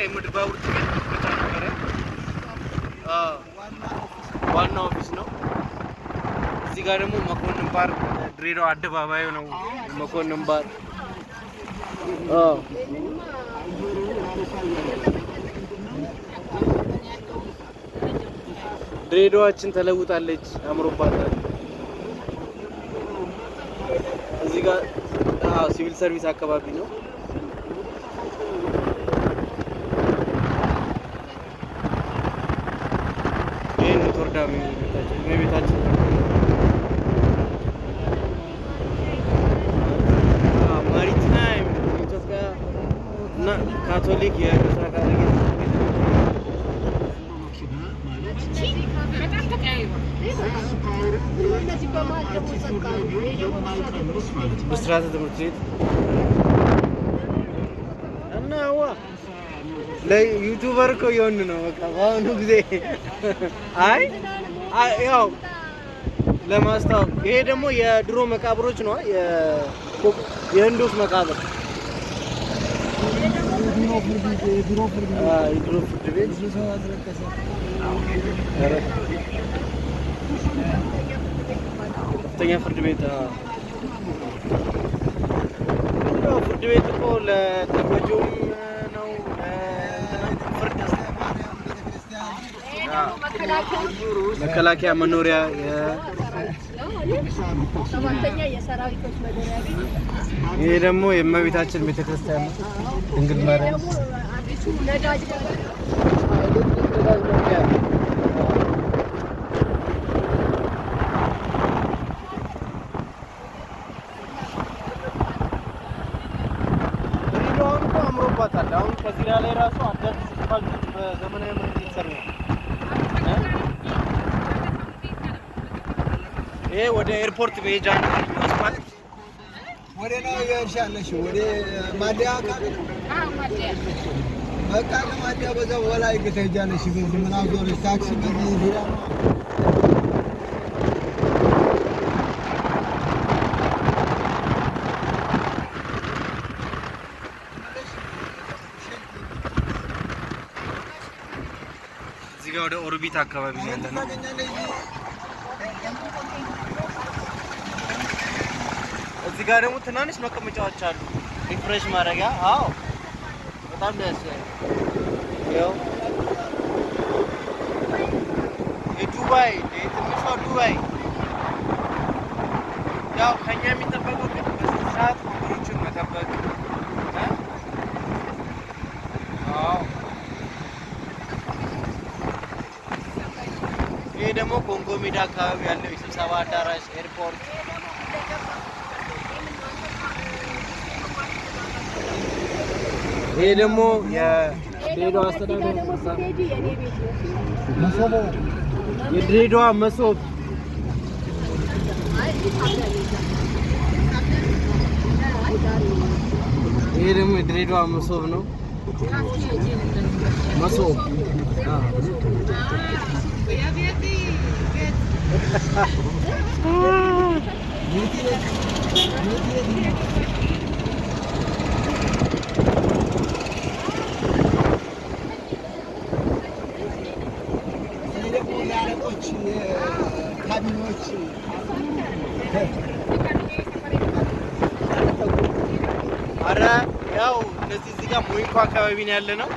የምድር ባቡር ትኬት ብቻ ነበረ። ዋና ኦፊስ ነው። እዚህ ጋር ደግሞ መኮንን ፓርክ ድሬዳዋ አደባባዩ ነው። መኮንን ፓርክ ድሬዳዋችን ተለውጣለች፣ አምሮባታል። እዚህ ጋር ሲቪል ሰርቪስ አካባቢ ነው። ይሄን ኖትርዳም ቤታችን ማሪታይም ኢትዮጵያ እና ካቶሊክ የምስራቅ ሐረርጌ ብስራተ ትምህርት ቤት እና ለዩቲዩበር እኮ የሆን ነው በቃ በአሁኑ ጊዜ። አይ ያው ለማስታወቅ ይሄ ደግሞ የድሮ መቃብሮች ነው። የህንዶስ መቃብር የድሮ ፍርድ ቤት ከፍተኛ ፍርድ ቤት ፍርድ ቤት እኮ ለተጎጂውም ነው። መከላከያ መኖሪያ ይሄ ደግሞ የእመቤታችን ቤተክርስቲያን ነው። ድንግል ማርያም አሁን ከዚህ ላይ ራሱ አዳዲስ አስፋልቶች በዘመናዊ መልክ እየተሰሩ ነው። ይሄ ወደ ኤርፖርት መሄጃ ነው አስፋልት። ወደ ነው ያሻለሽ ወደ ማዲያ አካባቢ ነው። ማዲያ በቃ ከማዲያ በዛው ወላይ ከተጃለሽ በዚህ ምን አዞርሽ ታክሲ በዚህ ሄዳ ነው። እዚህ ጋር ወደ ኦርቢት አካባቢ ነው ያለነው። እዚህ ጋር ደግሞ ትናንሽ መቀመጫዎች አሉ፣ ሪፍሬሽ ማድረጊያ። አዎ በጣም ደስ ይላል። ያው የዱባይ የትንሿ ዱባይ ያው ከኛ የሚጠበቀው ግን በስንት ሰዓት ወንበሮችን መጠበቅ። ይሄ ደግሞ ኮንጎ ሜዳ አካባቢ ያለው የስብሰባ አዳራሽ ኤርፖርት። ይሄ ደግሞ የድሬዳዋ አስተዳደር መሶብ፣ የድሬዳዋ መሶብ። ይሄ ደግሞ የድሬዳዋ መሶብ ነው። መሶብ ካቢኖች አረ ያው እነዚህ እዚህ ጋር ሞይንኮ አካባቢ ነው ያለ ነው።